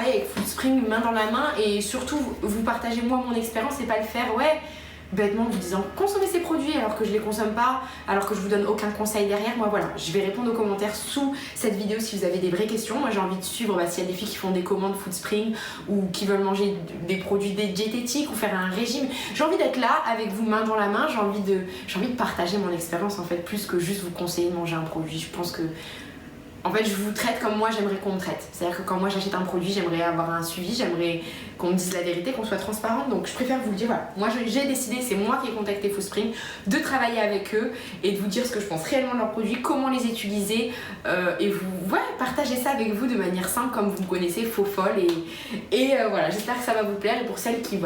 travailler avec Foodspring main dans la main et surtout vous partagez moi mon expérience et pas le faire bêtement en vous disant consommez ces produits alors que je les consomme pas, alors que je vous donne aucun conseil derrière. Moi voilà, je vais répondre aux commentaires sous cette vidéo si vous avez des vraies questions. Moi j'ai envie de suivre s'il y a des filles qui font des commandes Foodspring ou qui veulent manger des produits diététiques ou faire un régime. J'ai envie d'être là avec vous main dans la main, j'ai envie de partager mon expérience en fait, plus que juste vous conseiller de manger un produit. Je pense que en fait, je vous traite comme moi j'aimerais qu'on me traite. C'est-à-dire que quand moi j'achète un produit, j'aimerais avoir un suivi, j'aimerais qu'on me dise la vérité, qu'on soit transparente. Donc je préfère vous le dire, voilà. Moi j'ai décidé, c'est moi qui ai contacté Foodspring, de travailler avec eux et de vous dire ce que je pense réellement de leurs produits, comment les utiliser et vous partager ça avec vous de manière simple comme vous me connaissez, faux folle. Et voilà, j'espère que ça va vous plaire. Et pour celles qui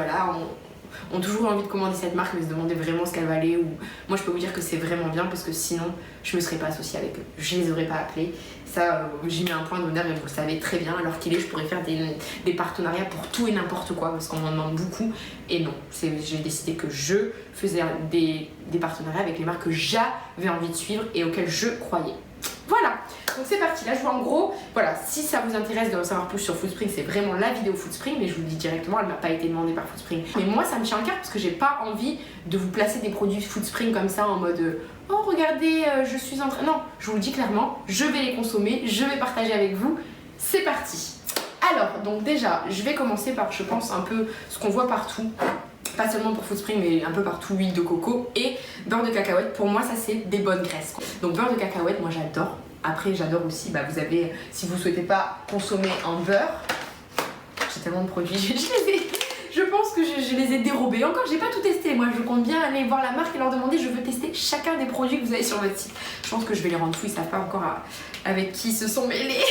ont toujours envie de commander cette marque mais se demander vraiment ce qu'elle valait, ou moi je peux vous dire que c'est vraiment bien parce que sinon je me serais pas associée avec eux, je les aurais pas appelés. Ça j'y mets un point d'honneur et vous le savez très bien. Alors qu'il est, je pourrais faire des partenariats pour tout et n'importe quoi parce qu'on m'en demande beaucoup. Et non, j'ai décidé que je faisais des partenariats avec les marques que j'avais envie de suivre et auxquelles je croyais. Voilà, donc c'est parti. Là je vois en gros, voilà, si ça vous intéresse de en savoir plus sur Foodspring, c'est vraiment la vidéo Foodspring, mais je vous le dis directement, elle m'a pas été demandée par Foodspring. Mais moi ça me tient à cœur parce que j'ai pas envie de vous placer des produits Foodspring comme ça en mode oh regardez, je suis en train. Non, je vous le dis clairement, je vais les consommer, je vais partager avec vous. C'est parti. Alors, donc déjà, je vais commencer par, je pense, un peu ce qu'on voit partout. Pas seulement pour Foodspring mais un peu partout, huile de coco et beurre de cacahuète. Pour moi ça c'est des bonnes graisses. Donc beurre de cacahuète, moi j'adore. Après j'adore aussi, vous avez, si vous souhaitez pas consommer en beurre, j'ai tellement de produits, je pense que je les ai dérobés. Encore j'ai pas tout testé, moi je compte bien aller voir la marque et leur demander, je veux tester chacun des produits que vous avez sur votre site. Je pense que je vais les rendre fous, ils savent pas encore avec qui ils se sont mêlés.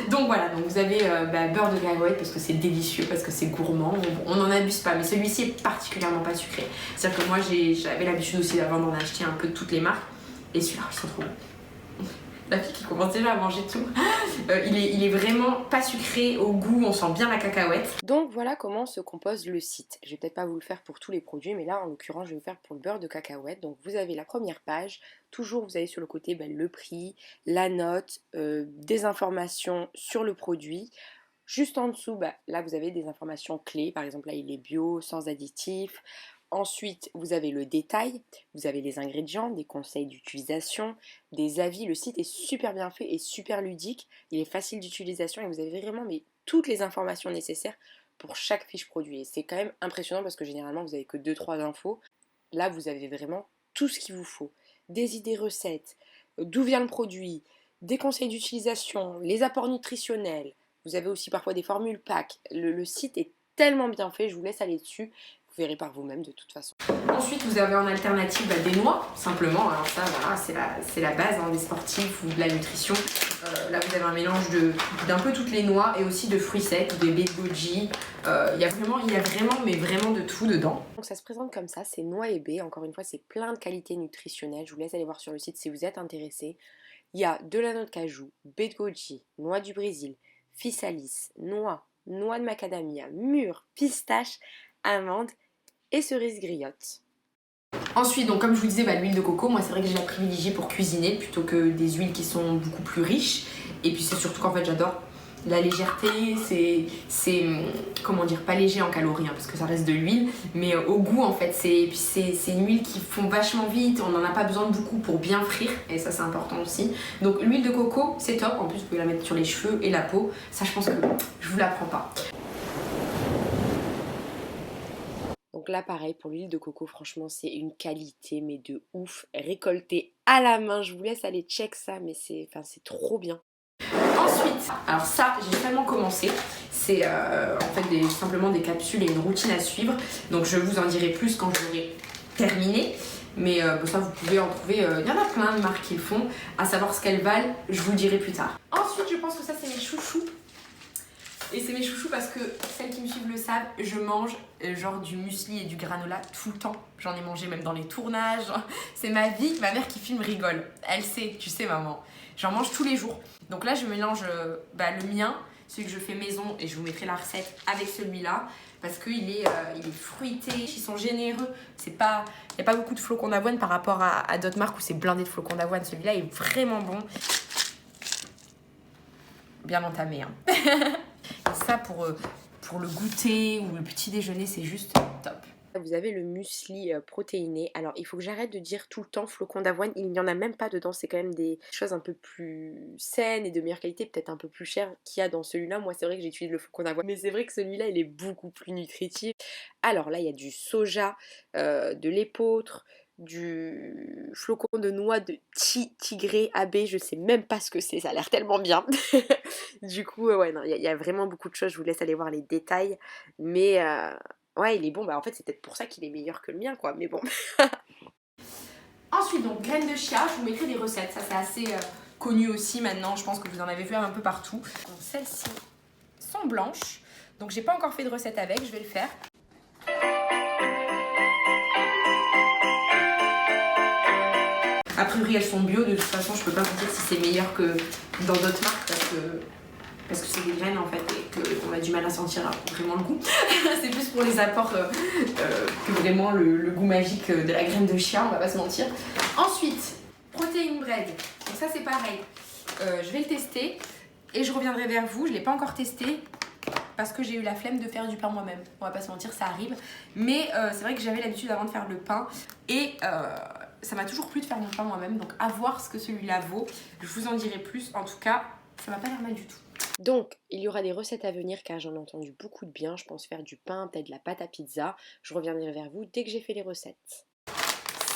Donc voilà, donc vous avez beurre de cacahuète parce que c'est délicieux, parce que c'est gourmand, on n'en abuse pas, mais celui-ci est particulièrement pas sucré. C'est-à-dire que moi j'avais l'habitude aussi avant d'en acheter un peu de toutes les marques, et celui-là ils sont trop bons. La fille qui commence déjà à manger tout. Il est vraiment pas sucré au goût, on sent bien la cacahuète. Donc voilà comment se compose le site. Je vais peut-être pas vous le faire pour tous les produits, mais là en l'occurrence je vais vous faire pour le beurre de cacahuète. Donc vous avez la première page, toujours vous avez sur le côté le prix, la note, des informations sur le produit. Juste en dessous, là vous avez des informations clés, par exemple là il est bio, sans additifs. Ensuite, vous avez le détail, vous avez les ingrédients, des conseils d'utilisation, des avis. Le site est super bien fait et super ludique. Il est facile d'utilisation et vous avez vraiment toutes les informations nécessaires pour chaque fiche produit. Et c'est quand même impressionnant parce que généralement, vous n'avez que 2-3 infos. Là, vous avez vraiment tout ce qu'il vous faut. Des idées recettes, d'où vient le produit, des conseils d'utilisation, les apports nutritionnels. Vous avez aussi parfois des formules pack. Le site est tellement bien fait, je vous laisse aller dessus. Vous verrez par vous-même de toute façon. Ensuite, vous avez en alternative des noix, simplement. Alors ça, voilà, c'est la base des sportifs ou de la nutrition. Là, vous avez un mélange d'un peu toutes les noix et aussi de fruits secs, des baies de goji. Il y a vraiment, mais vraiment de tout dedans. Donc ça se présente comme ça, c'est noix et baies. Encore une fois, c'est plein de qualités nutritionnelles. Je vous laisse aller voir sur le site si vous êtes intéressé. Il y a de la noix de cajou, baies de goji, noix du Brésil, physalis, noix de macadamia, mûre, pistache, amandes et cerises griottes. Ensuite, donc comme je vous disais, l'huile de coco, moi c'est vrai que je la privilégie pour cuisiner plutôt que des huiles qui sont beaucoup plus riches. Et puis c'est surtout qu'en fait j'adore la légèreté, c'est comment dire, pas léger en calories parce que ça reste de l'huile, mais au goût en fait, c'est une huile qui fond vachement vite, on n'en a pas besoin de beaucoup pour bien frire et ça c'est important aussi. Donc l'huile de coco c'est top, en plus vous pouvez la mettre sur les cheveux et la peau, ça je pense que je vous l'apprends pas. Donc là pareil pour l'huile de coco, franchement c'est une qualité mais de ouf, récoltée à la main, je vous laisse aller check ça mais c'est trop bien. Ensuite, alors ça j'ai seulement commencé, c'est en fait simplement des capsules et une routine à suivre, donc je vous en dirai plus quand j'aurai terminé. Mais ça vous pouvez en trouver, il y en a plein de marques qui le font, à savoir ce qu'elles valent, je vous le dirai plus tard. Ensuite je pense que ça c'est mes chouchous. Et c'est mes chouchous parce que celles qui me suivent le savent, je mange genre du muesli et du granola tout le temps. J'en ai mangé même dans les tournages. C'est ma vie, ma mère qui filme rigole. Elle sait, tu sais maman. J'en mange tous les jours. Donc là je mélange le mien, celui que je fais maison et je vous mettrai la recette avec celui-là. Parce qu'il est fruité, ils sont généreux. Il n'y a pas beaucoup de flocons d'avoine par rapport à d'autres marques où c'est blindé de flocons d'avoine. Celui-là est vraiment bon. Bien entamé hein. Et ça, pour le goûter ou le petit déjeuner, c'est juste top. Vous avez le muesli protéiné. Alors, il faut que j'arrête de dire tout le temps flocons d'avoine. Il n'y en a même pas dedans. C'est quand même des choses un peu plus saines et de meilleure qualité, peut-être un peu plus chères qu'il y a dans celui-là. Moi, c'est vrai que j'utilise le flocon d'avoine. Mais c'est vrai que celui-là, il est beaucoup plus nutritif. Alors là, il y a du soja, de l'épeautre, du flocon de noix de tigré AB. Je sais même pas ce que c'est. Ça a l'air tellement bien. Du coup, ouais, non, il y a vraiment beaucoup de choses. Je vous laisse aller voir les détails. Mais... ouais, il est bon, bah en fait c'est peut-être pour ça qu'il est meilleur que le mien quoi, mais bon. Ensuite, donc graines de chia, je vous mettrai des recettes, ça c'est assez connu aussi maintenant, je pense que vous en avez vu un peu partout. Donc celles-ci sont blanches, donc j'ai pas encore fait de recette avec, je vais le faire. A priori elles sont bio, de toute façon je peux pas vous dire si c'est meilleur que dans d'autres marques parce que c'est des graines en fait et qu'on a du mal à sentir vraiment le goût. C'est plus pour les apports que vraiment le goût magique de la graine de chia, on va pas se mentir. Ensuite, protein bread. Donc ça c'est pareil. Je vais le tester et je reviendrai vers vous. Je l'ai pas encore testé parce que j'ai eu la flemme de faire du pain moi-même. On va pas se mentir, ça arrive. Mais c'est vrai que j'avais l'habitude avant de faire le pain et ça m'a toujours plu de faire mon pain moi-même. Donc à voir ce que celui-là vaut. Je vous en dirai plus. En tout cas, ça m'a pas l'air mal du tout. Donc, il y aura des recettes à venir car j'en ai entendu beaucoup de bien. Je pense faire du pain, peut-être de la pâte à pizza. Je reviendrai vers vous dès que j'ai fait les recettes.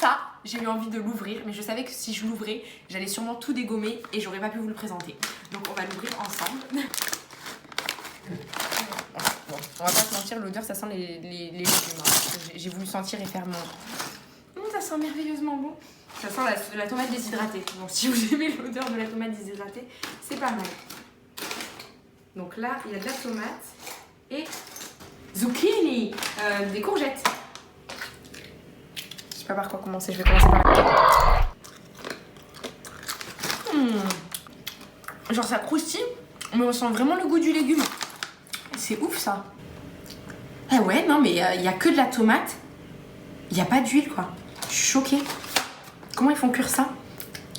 Ça, j'ai eu envie de l'ouvrir, mais je savais que si je l'ouvrais, j'allais sûrement tout dégommer et j'aurais pas pu vous le présenter. Donc on va l'ouvrir ensemble. Bon, on va pas se mentir, l'odeur ça sent les légumes. Hein. J'ai voulu sentir et faire mon... ça sent merveilleusement bon. Ça sent la tomate déshydratée. Donc si vous aimez l'odeur de la tomate déshydratée, c'est pas mal. Donc là, il y a de la tomate et zucchini, des courgettes. Je sais pas par quoi commencer, je vais commencer par là. Genre ça croustille, mais on sent vraiment le goût du légume. C'est ouf ça. Ah ouais, non mais il y a que de la tomate, il n'y a pas d'huile quoi. Je suis choquée. Comment ils font cuire ça?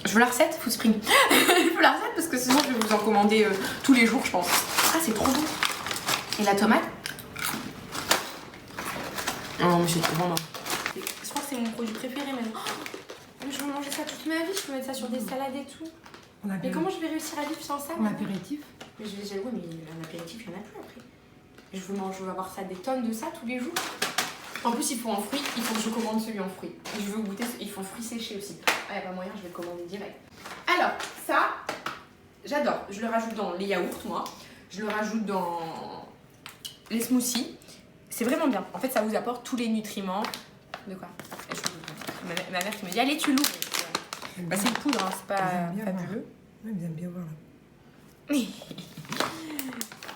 Je veux la recette, Foodspring. Je veux la recette parce que sinon je vais vous en commander tous les jours je pense. Ah c'est trop bon. Et la tomate? Oh mais c'est trop bon. Je crois que c'est mon produit préféré même. Oh, je veux manger ça toute ma vie, je peux mettre ça sur des salades et tout. Mais comment je vais réussir à vivre sans ça? En apéritif? Mais oui, mais un apéritif, il n'y en a plus après. Je veux avoir ça, des tonnes de ça tous les jours. En plus, il faut en fruits, il faut que je commande celui en fruits. Je veux goûter, il faut fruits séchés aussi. Ah, il n'y a pas moyen, je vais le commander direct. Alors, ça, j'adore. Je le rajoute dans les yaourts, moi. Je le rajoute dans les smoothies. C'est vraiment bien. En fait, ça vous apporte tous les nutriments. De quoi? Ma mère qui me dit, allez, tu l'ouvres. Bah, c'est une poudre, hein, c'est pas fabuleux. Oui, ils aiment bien voir là.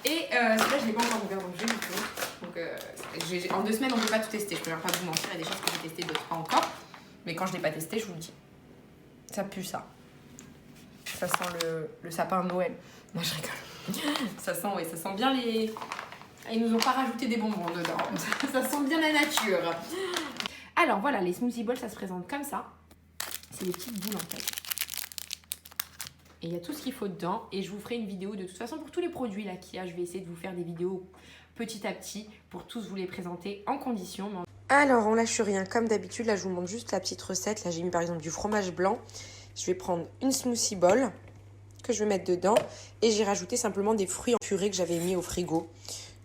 Et celui-là, je ne l'ai pas encore ouvert, donc je vais l'ouvrir. Donc, en 2 semaines, on ne peut pas tout tester. Je ne peux même pas vous mentir, il y a des choses que j'ai testées, d'autres pas encore. Mais quand je ne l'ai pas testé, je vous le dis. Ça pue ça. Ça sent le sapin de Noël. Non, je rigole. Ça sent bien les... Ils nous ont pas rajouté des bonbons dedans. Ça sent bien la nature. Alors voilà, les smoothie bowls, ça se présente comme ça. C'est des petites boules en fait. Et il y a tout ce qu'il faut dedans. Et je vous ferai une vidéo de toute façon pour tous les produits là qu'il y a. Je vais essayer de vous faire des vidéos petit à petit pour tous vous les présenter en condition. Alors, on lâche rien. Comme d'habitude, là, je vous montre juste la petite recette. Là, j'ai mis par exemple du fromage blanc. Je vais prendre une smoothie bowl que je vais mettre dedans. Et j'ai rajouté simplement des fruits en purée que j'avais mis au frigo.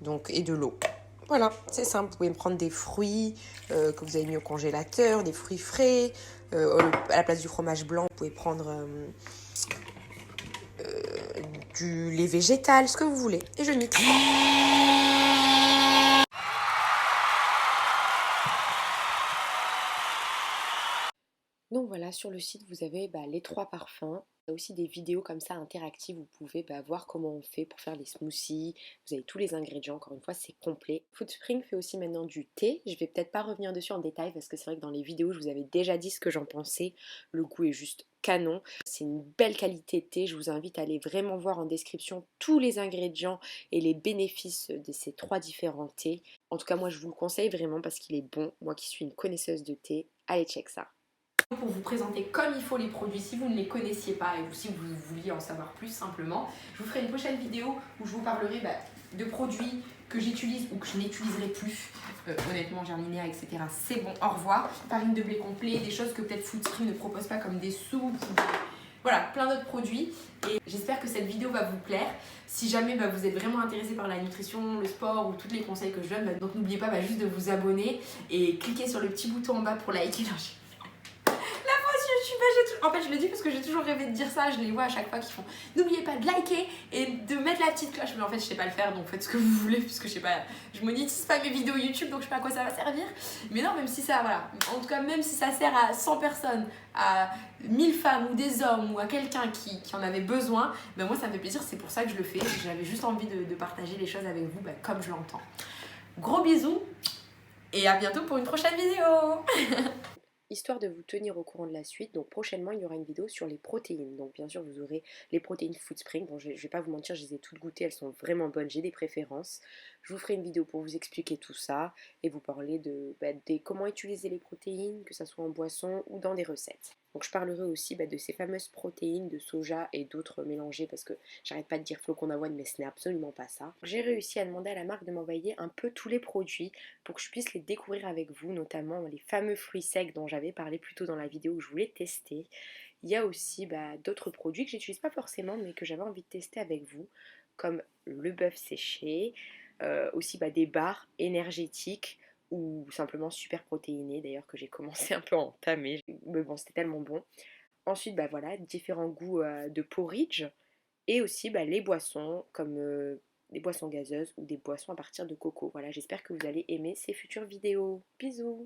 Donc, et de l'eau. Voilà, c'est simple. Vous pouvez prendre des fruits que vous avez mis au congélateur, des fruits frais. À la place du fromage blanc, vous pouvez prendre du lait végétal, ce que vous voulez. Et je mixe. Donc voilà, sur le site, vous avez les 3 parfums. Il y a aussi des vidéos comme ça interactives. Vous pouvez voir comment on fait pour faire les smoothies. Vous avez tous les ingrédients. Encore une fois, c'est complet. Foodspring fait aussi maintenant du thé. Je vais peut-être pas revenir dessus en détail parce que c'est vrai que dans les vidéos, je vous avais déjà dit ce que j'en pensais. Le goût est juste canon. C'est une belle qualité de thé. Je vous invite à aller vraiment voir en description tous les ingrédients et les bénéfices de ces 3 différents thés. En tout cas, moi, je vous le conseille vraiment parce qu'il est bon. Moi qui suis une connaisseuse de thé, allez check ça. Pour vous présenter comme il faut les produits, si vous ne les connaissiez pas et si vous vouliez en savoir plus simplement, je vous ferai une prochaine vidéo où je vous parlerai de produits que j'utilise ou que je n'utiliserai plus. Honnêtement, Germinea, etc. C'est bon, au revoir. Farine de blé complet, des choses que peut-être Foodspring ne propose pas comme des soupes ou voilà, plein d'autres produits. Et j'espère que cette vidéo va vous plaire. Si jamais vous êtes vraiment intéressé par la nutrition, le sport ou tous les conseils que je donne, donc n'oubliez pas juste de vous abonner et cliquer sur le petit bouton en bas pour liker. En fait, je le dis parce que j'ai toujours rêvé de dire ça, je les vois à chaque fois qu'ils font n'oubliez pas de liker et de mettre la petite cloche. Mais en fait, je sais pas le faire, donc faites ce que vous voulez, puisque je sais pas, je monétise pas mes vidéos YouTube, donc je sais pas à quoi ça va servir. Mais non, même si ça, voilà, en tout cas, même si ça sert à 100 personnes, à 1000 femmes ou des hommes ou à quelqu'un qui en avait besoin, moi ça me fait plaisir, c'est pour ça que je le fais. J'avais juste envie de partager les choses avec vous comme je l'entends. Gros bisous et à bientôt pour une prochaine vidéo. Histoire de vous tenir au courant de la suite, donc prochainement il y aura une vidéo sur les protéines. Donc bien sûr vous aurez les protéines Foodspring. Bon, je vais pas vous mentir, je les ai toutes goûtées, elles sont vraiment bonnes, j'ai des préférences. Je vous ferai une vidéo pour vous expliquer tout ça et vous parler de comment utiliser les protéines, que ce soit en boisson ou dans des recettes. Donc je parlerai aussi de ces fameuses protéines de soja et d'autres mélangées parce que j'arrête pas de dire flocons d'avoine mais ce n'est absolument pas ça. J'ai réussi à demander à la marque de m'envoyer un peu tous les produits pour que je puisse les découvrir avec vous, notamment les fameux fruits secs dont j'avais parlé plus tôt dans la vidéo où je voulais tester. Il y a aussi d'autres produits que j'utilise pas forcément mais que j'avais envie de tester avec vous, comme le bœuf séché, aussi des barres énergétiques ou simplement super protéinées d'ailleurs que j'ai commencé un peu à entamer, mais bon c'était tellement bon. Ensuite voilà, différents goûts de porridge et aussi les boissons comme des boissons gazeuses ou des boissons à partir de coco. Voilà, j'espère que vous allez aimer ces futures vidéos. Bisous!